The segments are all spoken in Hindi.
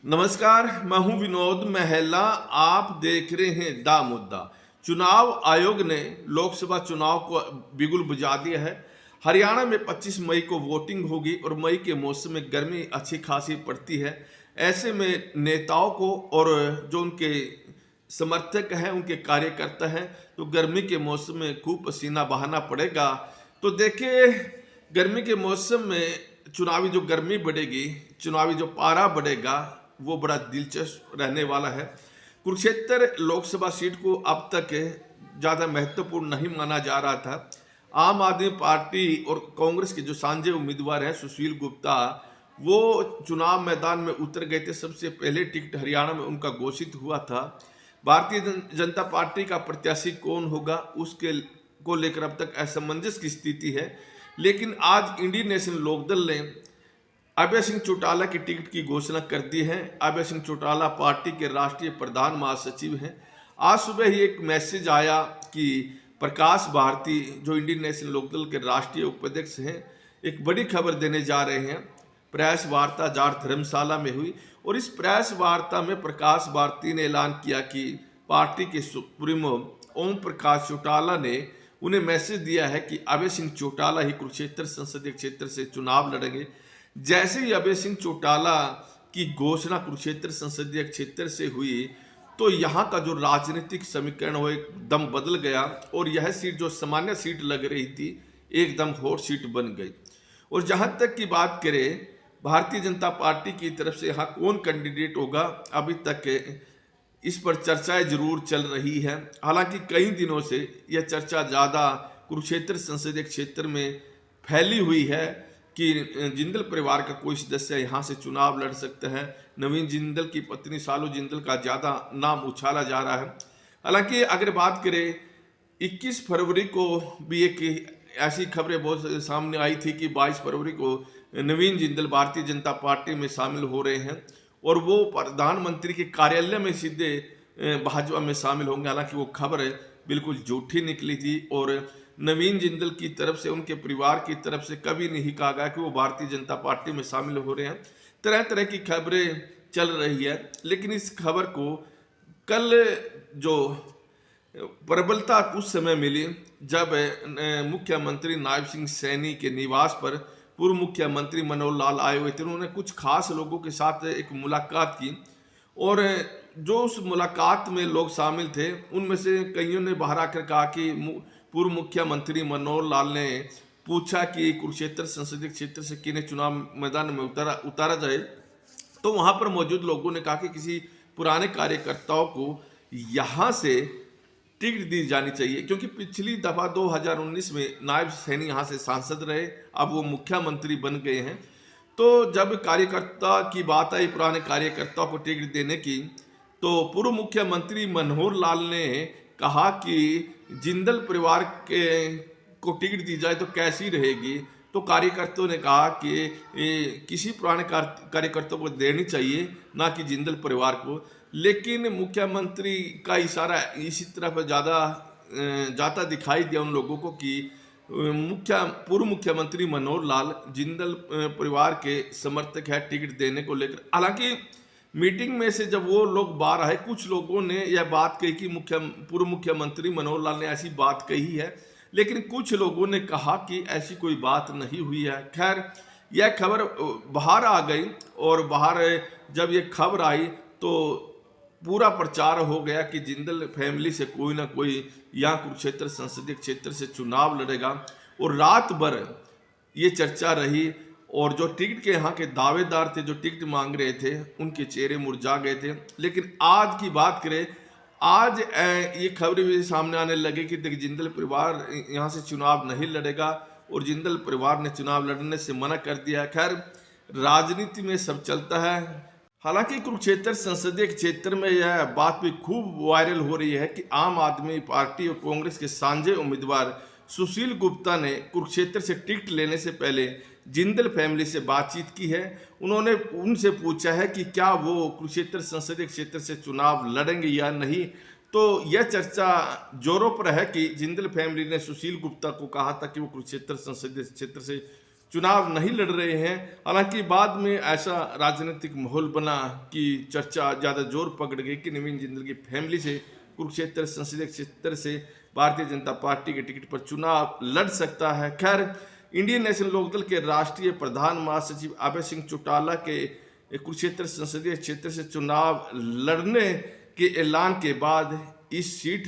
नमस्कार, मैं हूं विनोद महला। आप देख रहे हैं दा मुद्दा। चुनाव आयोग ने लोकसभा चुनाव को बिगुल बुझा दिया है। हरियाणा में 25 मई को वोटिंग होगी और मई के मौसम में गर्मी अच्छी खासी पड़ती है। ऐसे में नेताओं को और जो उनके समर्थक हैं, उनके कार्यकर्ता हैं, तो गर्मी के मौसम में खूब पसीना बहाना पड़ेगा। तो देखिए, गर्मी के मौसम में चुनावी जो गर्मी बढ़ेगी, चुनावी जो पारा बढ़ेगा, वो बड़ा दिलचस्प रहने वाला है। कुरुक्षेत्र लोकसभा सीट को अब तक ज़्यादा महत्वपूर्ण नहीं माना जा रहा था। आम आदमी पार्टी और कांग्रेस के जो साझे उम्मीदवार हैं सुशील गुप्ता, वो चुनाव मैदान में उतर गए थे। सबसे पहले टिकट हरियाणा में उनका घोषित हुआ था। भारतीय जनता पार्टी का प्रत्याशी कौन होगा, उसके को लेकर अब तक असमंजस की स्थिति है। लेकिन आज इंडियन नेशनल लोकदल ने अभय सिंह चौटाला की टिकट की घोषणा कर दी है। अभय सिंह चौटाला पार्टी के राष्ट्रीय प्रधान महासचिव हैं। आज सुबह ही एक मैसेज आया कि प्रकाश भारती, जो इंडियन नेशनल लोकदल के राष्ट्रीय उपाध्यक्ष हैं, एक बड़ी खबर देने जा रहे हैं। प्रेस वार्ता जाट धर्मशाला में हुई और इस प्रेस वार्ता में प्रकाश भारती ने ऐलान किया कि पार्टी के सुप्रीमो ओम प्रकाश चौटाला ने उन्हें मैसेज दिया है कि अभय सिंह चौटाला ही कुरुक्षेत्र संसदीय क्षेत्र से चुनाव लड़ेंगे। जैसे ही अभय सिंह चौटाला की घोषणा कुरुक्षेत्र संसदीय क्षेत्र से हुई, तो यहाँ का जो राजनीतिक समीकरण वो एकदम बदल गया और यह सीट जो सामान्य सीट लग रही थी, एकदम हॉट सीट बन गई। और जहाँ तक की बात करें भारतीय जनता पार्टी की तरफ से यहाँ कौन कैंडिडेट होगा, अभी तक इस पर चर्चाएं जरूर चल रही है। हालांकि कई दिनों से यह चर्चा ज़्यादा कुरुक्षेत्र संसदीय क्षेत्र में फैली हुई है कि जिंदल परिवार का कोई सदस्य यहाँ से चुनाव लड़ सकता है। नवीन जिंदल की पत्नी सालू जिंदल का ज़्यादा नाम उछाला जा रहा है। हालांकि अगर बात करें 21 फरवरी को भी एक ऐसी खबरें बहुत सामने आई थी कि 22 फरवरी को नवीन जिंदल भारतीय जनता पार्टी में शामिल हो रहे हैं और वो प्रधानमंत्री के कार्यालय में सीधे भाजपा में शामिल होंगे। हालांकि वो खबर बिल्कुल झूठी निकली थी और नवीन जिंदल की तरफ से, उनके परिवार की तरफ से कभी नहीं कहा गया कि वो भारतीय जनता पार्टी में शामिल हो रहे हैं। तरह तरह की खबरें चल रही है, लेकिन इस खबर को कल जो प्रबलता उस समय मिली जब मुख्यमंत्री नायब सिंह सैनी के निवास पर पूर्व मुख्यमंत्री मनोहर लाल आए हुए थे। उन्होंने कुछ खास लोगों के साथ एक मुलाकात की और जो उस मुलाकात में लोग शामिल थे, उनमें से कईयों ने बाहर आकर कहा कि पूर्व मुख्यमंत्री मनोहर लाल ने पूछा कि कुरुक्षेत्र संसदीय क्षेत्र से किन्हें चुनाव मैदान में उतारा जाए, तो वहां पर मौजूद लोगों ने कहा कि किसी पुराने कार्यकर्ताओं को यहाँ से टिकट दी जानी चाहिए, क्योंकि पिछली दफा 2019 में नायब सैनी यहाँ से सांसद रहे, अब वो मुख्यमंत्री बन गए हैं। तो जब कार्यकर्ता की बात आई, पुराने कार्यकर्ताओं को टिकट देने की, तो पूर्व मुख्यमंत्री मनोहर लाल ने कहा कि जिंदल परिवार के को टिकट दी जाए तो कैसी रहेगी। तो कार्यकर्ताओं ने कहा कि किसी पुराने कार्यकर्ताओं को देनी चाहिए, ना कि जिंदल परिवार को। लेकिन मुख्यमंत्री का इशारा इसी तरफ ज़्यादा जाता दिखाई दिया उन लोगों को कि पूर्व मुख्यमंत्री मनोहर लाल जिंदल परिवार के समर्थक है टिकट देने को लेकर। हालांकि मीटिंग में से जब वो लोग बाहर आए, कुछ लोगों ने यह बात कही कि पूर्व मुख्यमंत्री मनोहर लाल ने ऐसी बात कही है, लेकिन कुछ लोगों ने कहा कि ऐसी कोई बात नहीं हुई है। खैर, यह खबर बाहर आ गई और बाहर जब ये खबर आई तो पूरा प्रचार हो गया कि जिंदल फैमिली से कोई ना कोई यहाँ कुरुक्षेत्र संसदीय क्षेत्र से चुनाव लड़ेगा। और रात भर ये चर्चा रही और जो टिकट के यहाँ के दावेदार थे, जो टिकट मांग रहे थे, उनके चेहरे मुरझा गए थे। लेकिन आज की बात करें, आज ये खबरें भी सामने आने लगे कि जिंदल परिवार यहाँ से चुनाव नहीं लड़ेगा और जिंदल परिवार ने चुनाव लड़ने से मना कर दिया। खैर, राजनीति में सब चलता है। हालांकि कुरुक्षेत्र संसदीय क्षेत्र में यह बात भी खूब वायरल हो रही है कि आम आदमी पार्टी और कांग्रेस के साझे उम्मीदवार सुशील गुप्ता ने कुरुक्षेत्र से टिकट लेने से पहले जिंदल फैमिली से बातचीत की है। उन्होंने उनसे पूछा है कि क्या वो कुरुक्षेत्र संसदीय क्षेत्र से चुनाव लड़ेंगे या नहीं। तो यह चर्चा जोरों पर है कि जिंदल फैमिली ने सुशील गुप्ता को कहा था कि वो कुरुक्षेत्र संसदीय क्षेत्र से चुनाव नहीं लड़ रहे हैं। हालांकि बाद में ऐसा राजनीतिक माहौल बना कि चर्चा ज़्यादा जोर पकड़ गई कि नवीन जिंदल की फैमिली से कुरुक्षेत्र संसदीय क्षेत्र से भारतीय जनता पार्टी के टिकट पर चुनाव लड़ सकता है। खैर, इंडियन नेशनल लोकदल के राष्ट्रीय प्रधान महासचिव अभय सिंह चौटाला के कुरुक्षेत्र संसदीय क्षेत्र से चुनाव लड़ने के ऐलान के बाद इस सीट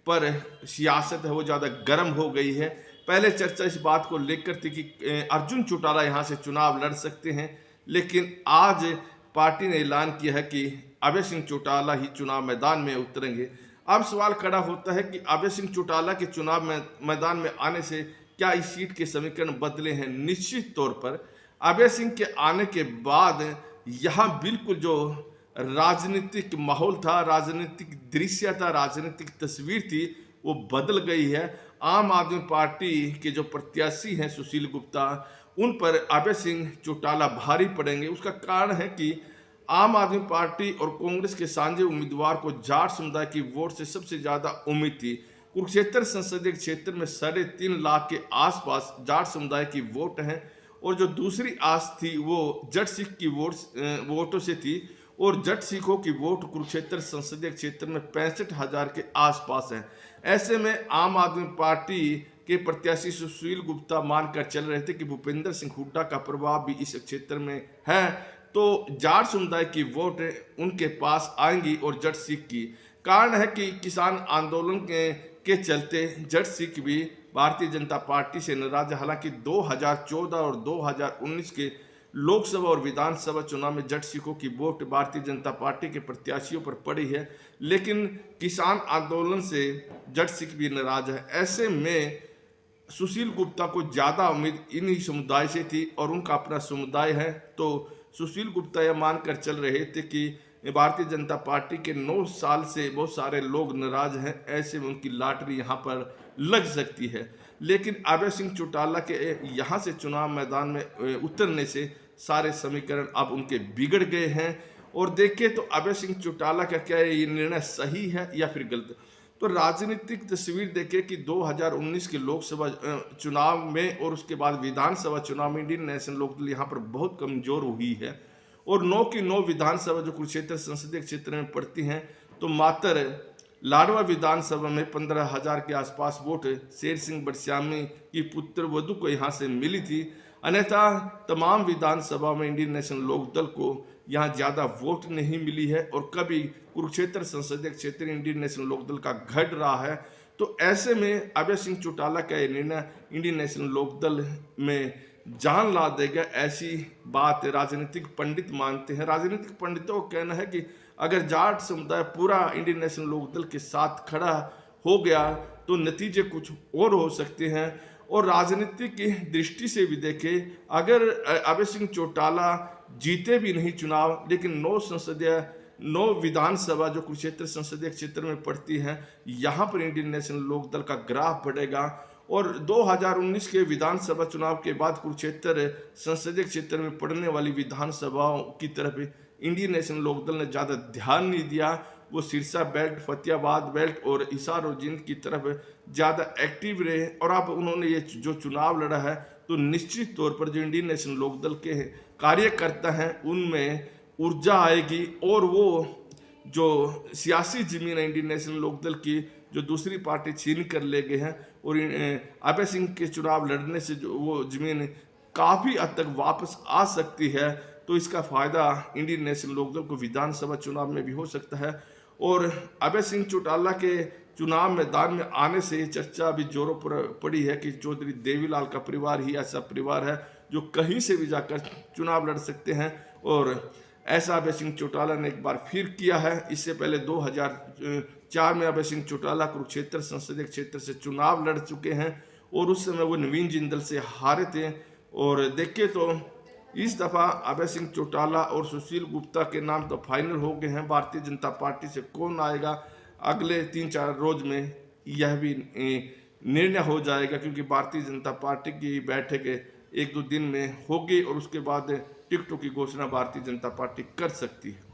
पर सियासत है वो ज़्यादा गर्म हो गई है। पहले चर्चा इस बात को लेकर थी कि अर्जुन चौटाला यहाँ से चुनाव लड़ सकते हैं, लेकिन आज पार्टी ने ऐलान किया है कि अभय सिंह चौटाला ही चुनाव मैदान में उतरेंगे। अब सवाल खड़ा होता है कि अभय सिंह चौटाला के चुनाव मैदान में आने से क्या इस सीट के समीकरण बदले हैं? निश्चित तौर पर अभय सिंह के आने के बाद यहाँ बिल्कुल जो राजनीतिक माहौल था, राजनीतिक दृश्य था, राजनीतिक तस्वीर थी, वो बदल गई है। आम आदमी पार्टी के जो प्रत्याशी हैं सुशील गुप्ता, उन पर अभय सिंह चौटाला भारी पड़ेंगे। उसका कारण है कि आम आदमी पार्टी और कांग्रेस के साझे उम्मीदवार को जाट समुदाय की वोट से सबसे ज्यादा उम्मीद थी। कुरुक्षेत्र संसदीय क्षेत्र में 3.5 लाख के आसपास जाट समुदाय की वोट हैं, और जो दूसरी आस थी वो जट सिख की वोटों से थी, और जट सिखों की वोट कुरुक्षेत्र संसदीय क्षेत्र में 65,000 के आसपास है। ऐसे में आम आदमी पार्टी के प्रत्याशी सुशील गुप्ता मानकर चल रहे थे कि भूपेंद्र सिंह हुड्डा का प्रभाव भी इस क्षेत्र में है, तो जाट समुदाय की वोट उनके पास आएंगी और जट सिख की। कारण है कि किसान आंदोलन के चलते जट सिख भी भारतीय जनता पार्टी से नाराज है। हालांकि 2014 और 2019 के लोकसभा और विधानसभा चुनाव में जट सिखों की वोट भारतीय जनता पार्टी के प्रत्याशियों पर पड़ी है, लेकिन किसान आंदोलन से जट सिख भी नाराज है। ऐसे में सुशील गुप्ता को ज़्यादा उम्मीद इन्हीं समुदाय से थी, और उनका अपना समुदाय है, तो सुशील गुप्ता यह मानकर चल रहे थे कि भारतीय जनता पार्टी के 9 साल से बहुत सारे लोग नाराज हैं, ऐसे में उनकी लॉटरी यहाँ पर लग सकती है। लेकिन अभय सिंह चौटाला के यहाँ से चुनाव मैदान में उतरने से सारे समीकरण अब उनके बिगड़ गए हैं। और देखिए तो अभय सिंह चौटाला का क्या ये निर्णय सही है या फिर गलत? तो राजनीतिक तस्वीर देखिए कि 2019 के लोकसभा चुनाव में और उसके बाद विधानसभा चुनाव में इंडियन नेशनल लोकदल यहाँ पर बहुत कमजोर हुई है, और 9 की 9 विधानसभा जो कुरुक्षेत्र संसदीय क्षेत्र में पड़ती हैं, तो मात्र लाडवा विधानसभा में 15,000 के आसपास वोट शेर सिंह बड़श्यामी की पुत्र वधु को यहाँ से मिली थी। अन्यथा तमाम विधानसभा में इंडियन नेशनल लोकदल को यहाँ ज़्यादा वोट नहीं मिली है, और कभी कुरुक्षेत्र संसदीय क्षेत्र इंडियन नेशनल लोकदल का घट रहा है। तो ऐसे में अभय सिंह चौटाला का ये निर्णय इंडियन नेशनल लोकदल में जान ला देगा, ऐसी बात राजनीतिक पंडित मानते हैं। राजनीतिक पंडितों का कहना है कि अगर जाट समुदाय पूरा इंडियन नेशनल लोकदल के साथ खड़ा हो गया तो नतीजे कुछ और हो सकते हैं। और राजनीतिक की दृष्टि से भी देखें, अगर अभय सिंह चौटाला जीते भी नहीं चुनाव, लेकिन 9 विधानसभा जो कुरुक्षेत्र संसदीय क्षेत्र में पड़ती हैं, यहाँ पर इंडियन नेशनल लोकदल का ग्राफ बढ़ेगा। और 2019 के विधानसभा चुनाव के बाद कुरुक्षेत्र संसदीय क्षेत्र में पड़ने वाली विधानसभाओं की तरफ इंडियन नेशनल लोकदल ने ज़्यादा ध्यान नहीं दिया। वो सिरसा बेल्ट, फतेहाबाद बेल्ट और हिसार और जींद की तरफ ज़्यादा एक्टिव रहे, और अब उन्होंने ये जो चुनाव लड़ा है, तो निश्चित तौर पर जो इंडियन नेशनल लोकदल के कार्यकर्ता हैं उनमें ऊर्जा आएगी, और वो जो सियासी जमीन है इंडियन नेशनल लोकदल की जो दूसरी पार्टी छीन कर ले गए हैं, और अभय सिंह के चुनाव लड़ने से जो वो जमीन काफ़ी हद तक वापस आ सकती है। तो इसका फ़ायदा इंडियन नेशनल लोकदल को विधानसभा चुनाव में भी हो सकता है। और अभय सिंह चौटाला के चुनाव मैदान में आने से चर्चा भी जोरों पर पड़ी है कि चौधरी देवीलाल का परिवार ही ऐसा परिवार है जो कहीं से भी जाकर चुनाव लड़ सकते हैं, और ऐसा अभय सिंह चौटाला ने एक बार फिर किया है। इससे पहले 2004 में अभय सिंह चौटाला कुरुक्षेत्र संसदीय क्षेत्र से चुनाव लड़ चुके हैं, और उस समय वो नवीन जिंदल से हारे थे। और देखिए तो इस दफ़ा अभय सिंह चौटाला और सुशील गुप्ता के नाम तो फाइनल हो गए हैं। भारतीय जनता पार्टी से कौन आएगा अगले 3-4 रोज में यह भी निर्णय हो जाएगा, क्योंकि भारतीय जनता पार्टी की बैठक 1-2 दिन में होगी, और उसके बाद टिकटों की घोषणा भारतीय जनता पार्टी कर सकती है।